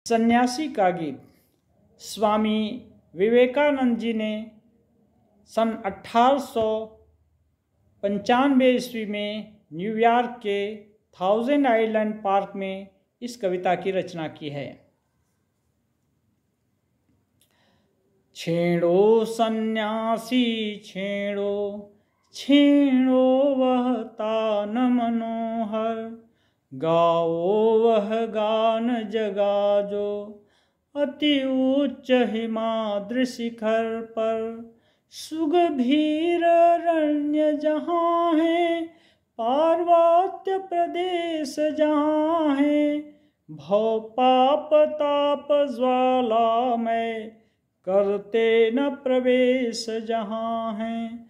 सन्यासी का गीत। स्वामी विवेकानंद जी ने सन 1895 ईस्वी में न्यूयॉर्क के थाउजेंड आइलैंड पार्क में इस कविता की रचना की है। छेड़ो सन्यासी छेड़ो, छेड़ो वह तान मनोहर, गाओ वह गान जगा जो अति उच्च हिमाद्रि शिखर पर। सुगभीर अरण्य जहाँ है, पार्वत्य प्रदेश जहाँ है, भव पाप ताप ज्वाला में करते न प्रवेश जहाँ है।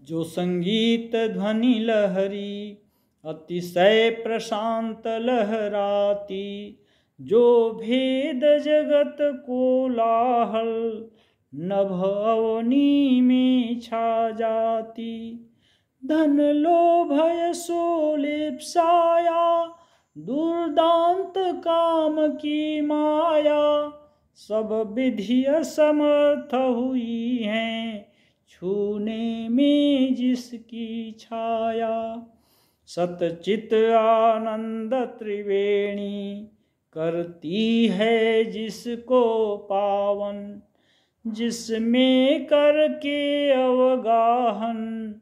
जो संगीत ध्वनि लहरी अतिशय प्रशांत लहराती, जो भेद जगत कोलाहल नभ अवनी में छा जाती। धन लोभ यशो लिप्साया, दुर्दांत काम की माया, सब विधि असमर्थ हुई हैं छूने में जिसकी छाया। सतचित आनंद त्रिवेणी करती है जिसको पावन, जिसमें करके अवगाहन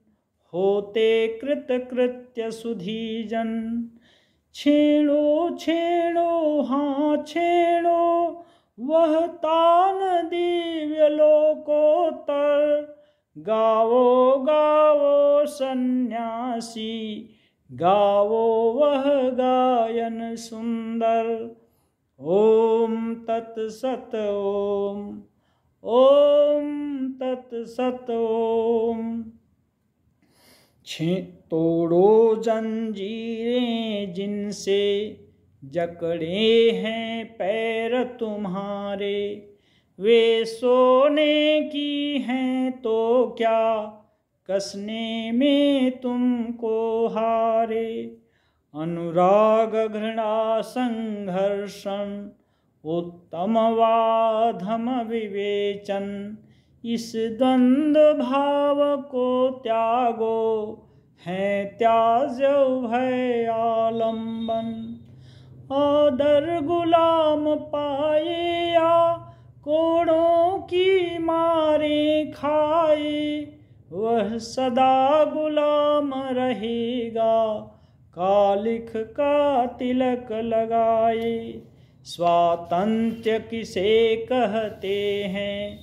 होते कृत कृत्य सुधीजन। छेड़ो छेड़ो हाँ छेड़ो वह तान दिव्य लोकोत्तर, गावो गावो सन्यासी गावो वह गायन सुंदर। ओम तत्सत ओम, ओम तत्सत ओम। तोड़ो जंजीरें जिनसे जकड़े हैं पैर तुम्हारे, वे सोने की हैं तो क्या कसने में तुमको हारे। अनुराग घृणा संघर्षण उत्तम वाधम विवेचन, इस द्वंद्व भाव को त्यागो है त्याज्य उभय आलंबन। आदर गुलाम पाए या कोड़ों की मारे खाए, वह सदा गुलाम रहेगा कालिख का तिलक लगाए। स्वातंत्र्य किसे कहते हैं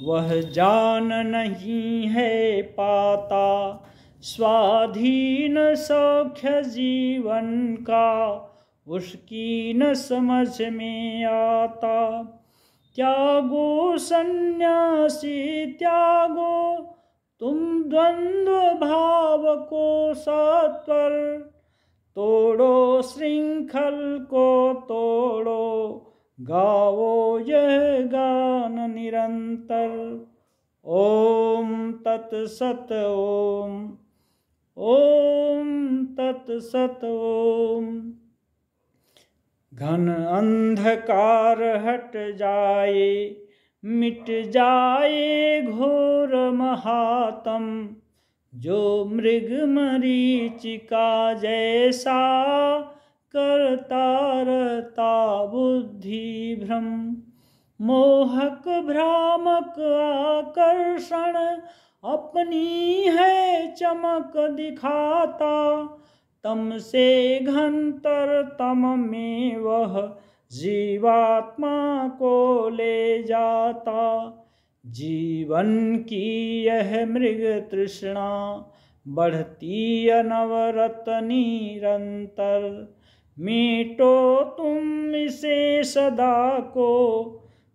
वह जान नहीं है पाता, स्वाधीन सौख्य जीवन का उसकी न समझ में आता। त्यागो सन्यासी त्यागो तुम द्वंद्व भाव को सत्वर, तोड़ो श्रृंखल को तोड़ो गावो यह गान निरंतर। ओम तत्सत ओम, ओम तत्सत ओम। घन अंधकार हट जाए, मिट जाए घोर महातम, जो मृग मरीचिका जैसा करता रहता बुद्धि भ्रम। मोहक भ्रामक आकर्षण अपनी है चमक दिखाता, तम से घनतर तम में वह जीवात्मा को ले जाता। जीवन की यह मृग तृष्णा बढ़ती अनवरत निरंतर, मीटो तुम इसे सदा को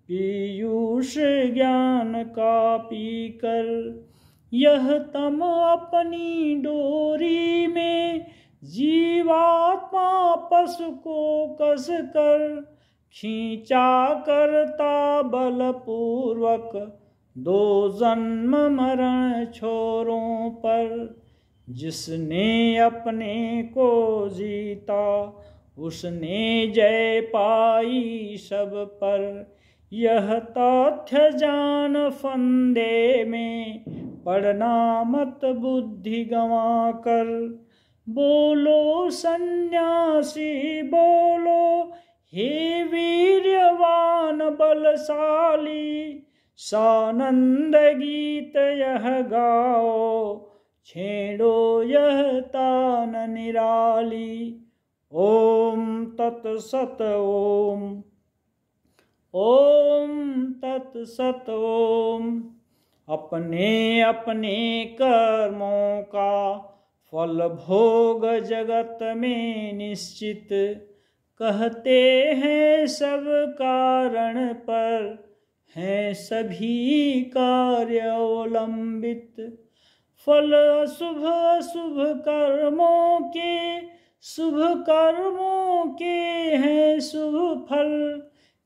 पीयूष ज्ञान का पीकर। यह तम अपनी डोरी में जीवात्मा पशु को कस कर, खींचा करता बलपूर्वक दो जन्म मरण छोरों पर। जिसने अपने को जीता उसने जय पाई सब पर। यह तथ्य जान फंदे में पड़ना मत बुद्धि गंवा कर। बोलो सन्यासी बोलो, हे वीर्यवान बलशाली, सानंद गीत यह गाओ, छेड़ो यह तान निराली। ओम तत्सत ओम। ओम तत्सत ओम। अपने अपने कर्मों का फल भोग जगत में निश्चित। कहते हैं सब कारण पर हैं सभी कार्य अवलंबित। फल अशुभ अशुभ कर्मों के, शुभ कर्मों के हैं शुभ फल।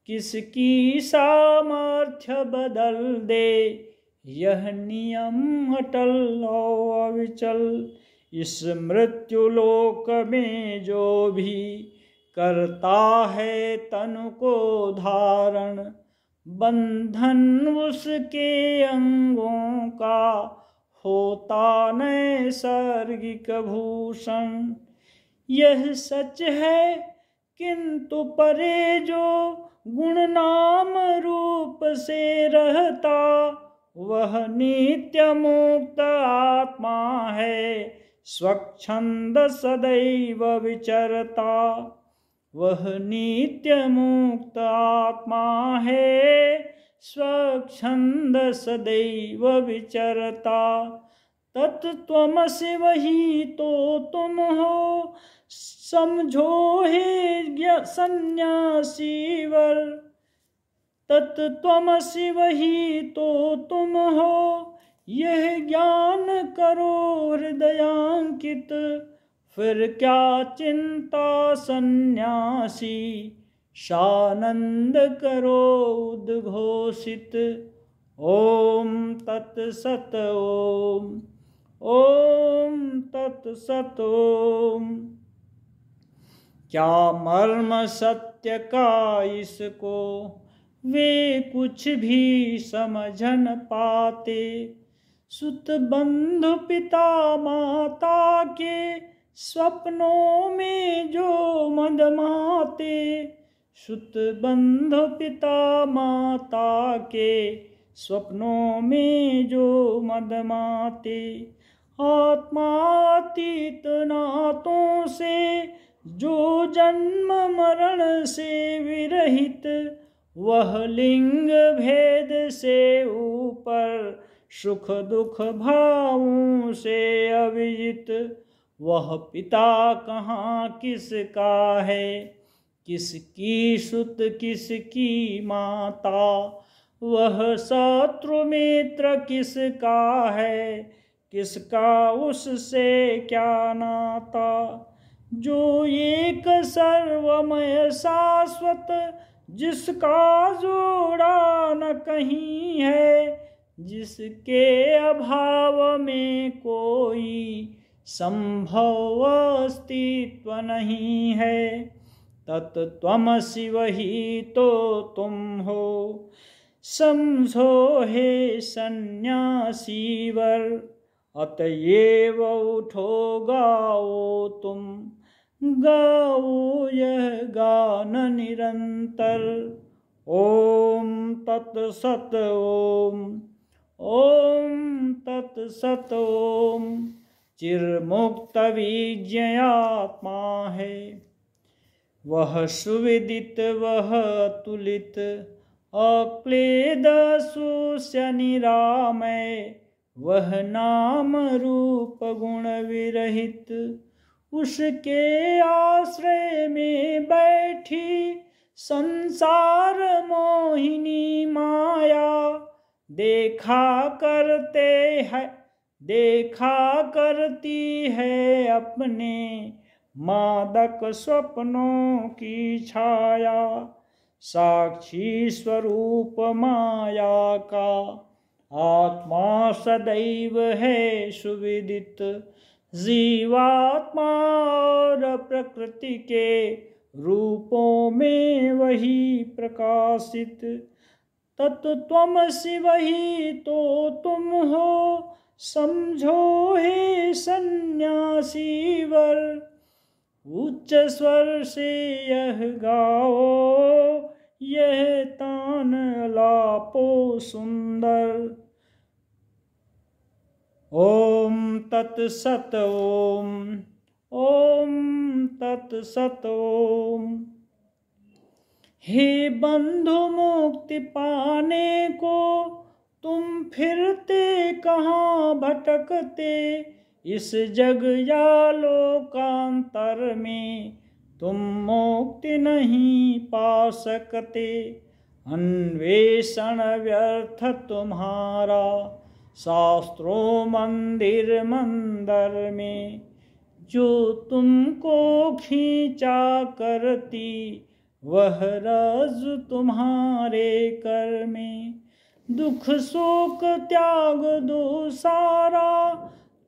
किसकी सामर्थ्य बदल दे यह नियम अटल और अविचल। इस मृत्युलोक में जो भी करता है तन को धारण, बंधन उसके अंगों का होता नैसर्गिक भूषण। यह सच है किंतु परे जो गुण नाम रूप से रहता, वह नित्य मुक्त आत्मा है स्वच्छंद सदैव विचरता। वह नित्य मुक्त आत्मा है स्वच्छंद सदैव विचरता। तत्त्वमसि वही तो तुम हो, समझो हे सन्यासी वर। तत्त्वमसि वही तो तुम हो, यह ज्ञान करो हृदयांकित। फिर क्या चिंता सन्यासी, सानंद करो उद्घोषित। ओम तत्सत ओम। ओम तत्सत ओम। क्या मर्म सत्य का इसको वे कुछ भी समझ न पाते। सुत बंधु पिता माता के स्वप्नों में जो मदमाते। सुत बंधु पिता माता के स्वप्नों में जो मदमाते। आत्मा अतीत नातों से जो जन्म मरण से विरहित, वह लिंग भेद से ऊपर सुख दुख भावों से अविजित। वह पिता कहाँ किसका है, किसकी सुत किसकी माता। वह शत्रु मित्र किसका है, किसका उससे क्या नाता। जो एक सर्वमय शाश्वत, जिसका जोड़ा न कहीं है, जिसके अभाव में कोई संभव अस्तित्व नहीं है। तत्त्वमसि वही तो तुम हो, समझो हे सन्यासी वर। अतएव उठो गाओ तुम, गाओ यह गान निरंतर। ओम तत्सत ओम। ओम तत्सत ओम। चिरमुक्त विज्ञात्मा है वह सुविदित, वह तुलित, अक्लेद सुस्य निरामय। वह नाम रूप गुण विरहित, उसके आश्रय में बैठी संसार मोहिनी माया। देखा करती है अपने मादक स्वप्नों की छाया। साक्षी स्वरूप माया का आत्मा सदैव है सुविदित। जीवात्मा और प्रकृति के रूपों में वही प्रकाशित। तत्त्वमसि वही तो तुम हो, समझो हे सन्यासी वर। उच्च स्वर से यह गाओ, यह तान लापो सुंदर। ओम तत्सत ओम, ओम तत्सत ओम। हे बंधु मुक्ति पाने को तुम फिरते कहाँ भटकते, इस जग या लोकांतर में तुम मुक्ति नहीं पा सकते। अन्वेषण व्यर्थ तुम्हारा शास्त्रों मंदिर मंदिर में, जो तुमको खींचा करती वह रज तुम्हारे कर में। दुख शोक त्याग दो सारा,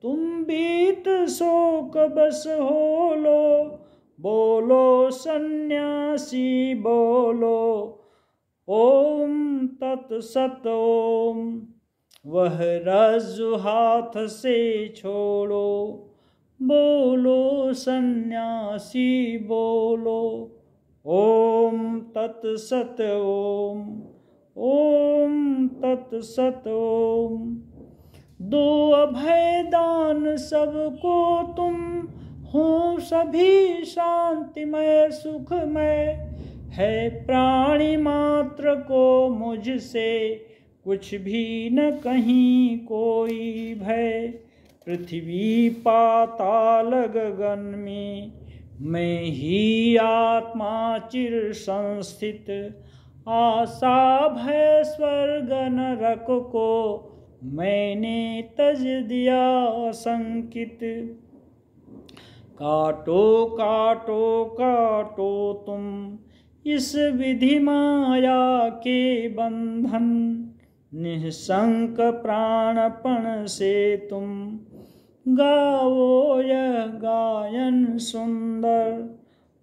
तुम बीत शोक बस हो लो। बोलो सन्यासी बोलो, ओम तत्सत ओम। वह रज्जु हाथ से छोड़ो, बोलो सन्यासी बोलो, ओम तत्सत ओम, ओम तत्सत ओम। दो अभय दान सबको तुम, हो सभी शांतिमय सुखमय। है प्राणी मात्र को मुझसे कुछ भी न कहीं कोई भय। पृथ्वी पाताल गगन में मैं ही आत्मा चिर संस्थित। आशा भय स्वर्ग नरक को मैंने तज दिया असंकित। काटो काटो काटो तुम इस विधि माया के बंधन, निःशंक प्राणपण से तुम गाओ यह गायन सुंदर।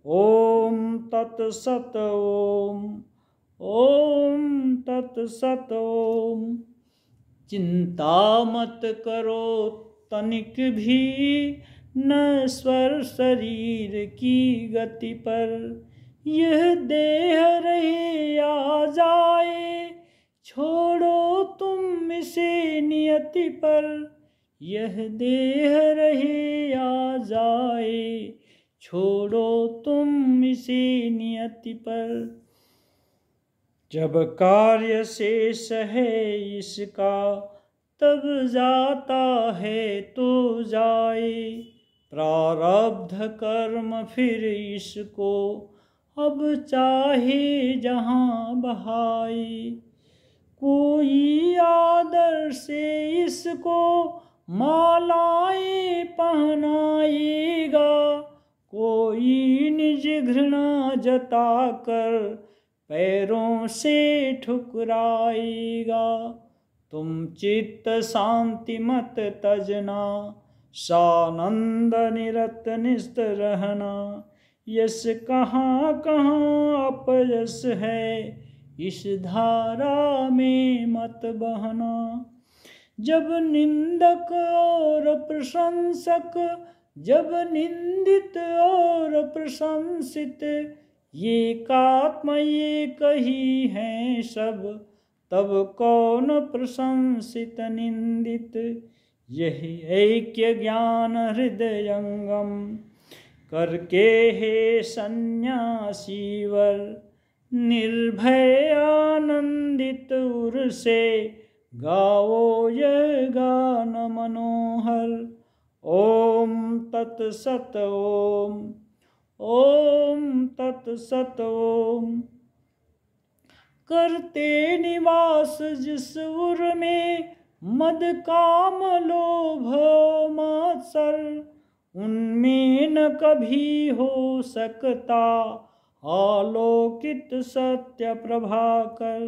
ओम तत्सत ओम, ओम तत्सत ओम। चिंता मत करो तनिक भी नश्वर शरीर की गति पर। यह देह रहे या जाए, छोड़ो तुम इसे नियति पर। यह देह रहे या जाए, छोड़ो तुम इसे नियति पर। जब कार्य शेष है इसका, तब जाता है तो जाए। प्रारब्ध कर्म फिर इसको अब चाहे जहाँ बहाए। कोई आदर से इसको मालाएं पहनाएगा, कोई निज घृणा जताकर पैरों से ठुकराएगा। तुम चित्त शांति मत तजना, सानंद निरत निस्त रहना। यश कहाँ कहाँ अपयश है, इस धारा में मत बहना। जब निंदक और प्रशंसक, जब निंदित और प्रशंसित, ये कात्म एक ही हैं सब, तब कौन प्रशंसित निंदित। यही ऐक्य ज्ञान हृदयंगम करके हे सन्यासी वर। निर्भय आनंदित उर से गाओ यह गान मनोहर। ओम तत्सत ओम, ओम तत्सत ओम। करते निवास जिस उर में मद काम लोभ मात्सर, उनमें न कभी हो सकता आलोकित सत्य प्रभाकर।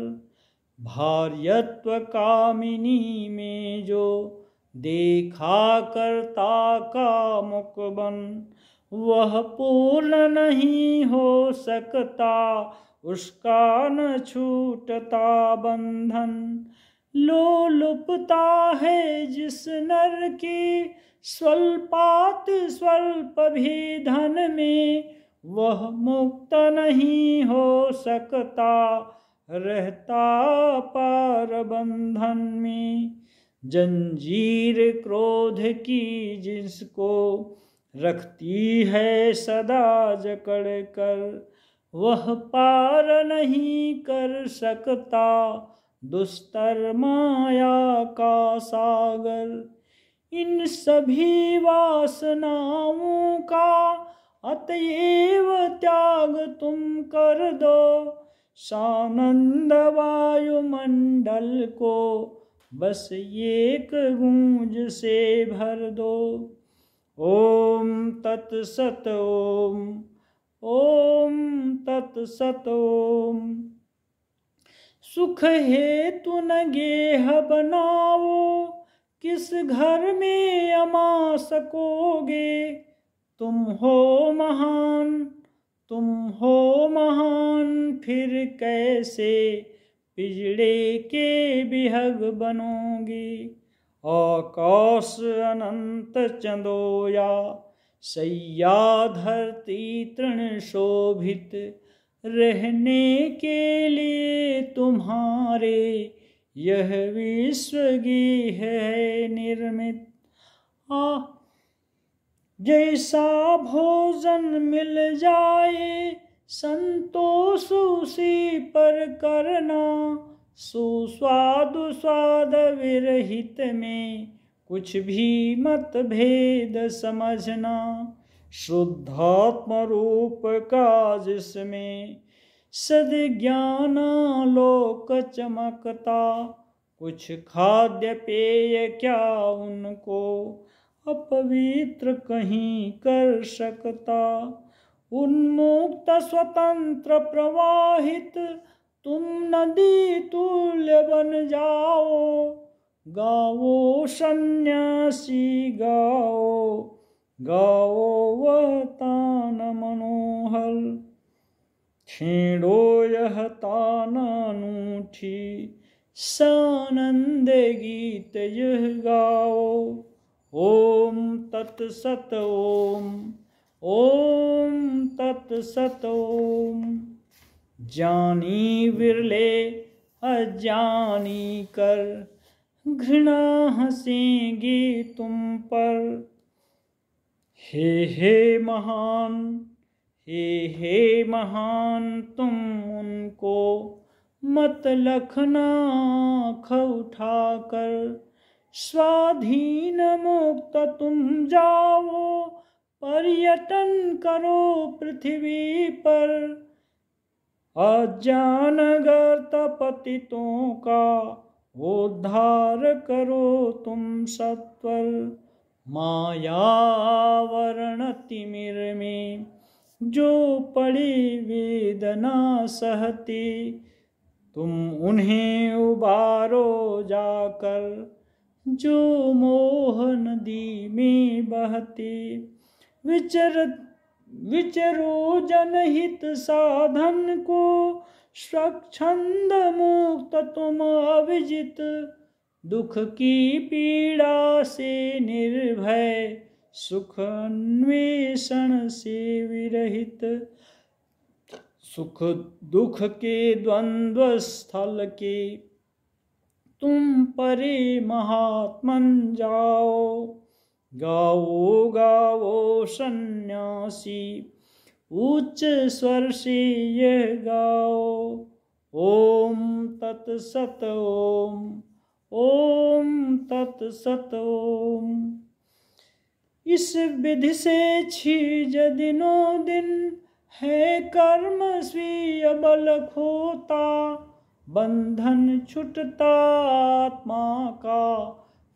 भार्यत्व कामिनी में जो देखा करता का मुख बन, वह पूर्ण नहीं हो सकता, उसका न छूटता बंधन। लोलुपता है जिस नर की स्वल्पात स्वल्प भी धन में, वह मुक्त नहीं हो सकता, रहता पार बंधन में। जंजीर क्रोध की जिसको रखती है सदा जकड़ कर, वह पार नहीं कर सकता, दुस्तर माया का सागर। इन सभी वासनाओं का अतएव त्याग तुम कर दो, सानंद वायुमंडल को बस एक गूंज से भर दो। ओम तत्सत ओम, ओम तत्सत ओम। सुख हेतु न गेह बनाओ, किस घर में अमा सकोगे। तुम हो महान, तुम हो महान, फिर कैसे पिजड़े के बिहग बनोगे। आकाश अनंत चंदोया, सैया धरती तृण शोभित, रहने के लिए तुम्हारे यह विश्व गेह है निर्मित। जैसा भोजन मिल जाए संतोष उसी पर करना, सुस्वाद स्वाद विरहित में कुछ भी मत भेद समझना। शुद्धात्म रूप का जिसमें सद्ज्ञानालोक चमकता, कुछ खाद्य पेय क्या उनको अपवित्र कहीं कर सकता। उन्मुक्त स्वतंत्र प्रवाहित तुम नदी तुल्य बन जाओ, गाओ सन्यासी गाओ, गाओ वह तान मनोहर। छेड़ो यह तान अनूठी, सानंद गीत यह गाओ। ओम तत्सत ओम, ओम तत्सत ओम। जानी विरले अजानी कर, घृणा हंसेंगे तुम पर। हे महान, हे महान, तुम उनको मत लखना आँख उठाकर। स्वाधीन मुक्त तुम जाओ, पर्यटन करो पृथ्वी पर। अज्ञान गर्त पतितों का उद्धार करो तुम सत्वर। मायावरण तिमिर में जो पड़ी वेदना सहती, तुम उन्हें उबारो जाकर, जो मोह नदी में बहती। विचरो जनहित साधन को, स्वच्छंद मुक्त तुम अविजित। दुख की पीड़ा से निर्भय, सुख अन्वेषण से विरहित। सुख दुख के द्वंद्व स्थल के तुम परे महात्मन जाओ। गाओ गाओ सन्यासी, उच्च स्वर से यह गाओ। ओम तत्सत ओम, ओम तत्सत ओम। इस विधि से छीज दिनों दिन, है कर्म स्वीय बल खोता। बंधन छुटता आत्मा का,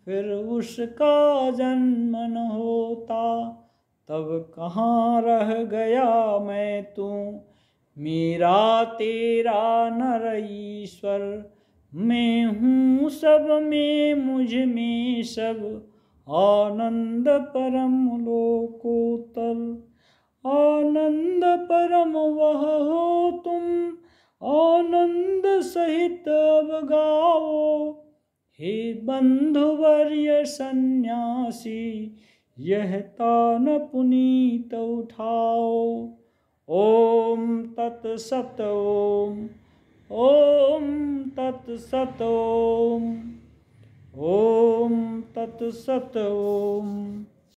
फिर उसका जन्म न होता। तब कहाँ रह गया मैं तू, मेरा तेरा नर ईश्वर। मैं हूँ सब में, मुझ में सब, आनंद परम लोकोत्तर। आनंद परम वह हो तुम, आनंद सहित अब गाओ। हे बंधुवर्य सन्यासी, यह तान पुनीत उठाओ। ओम तत्सत ओम, ओम तत्सत ओम, ओम तत्सत ओम।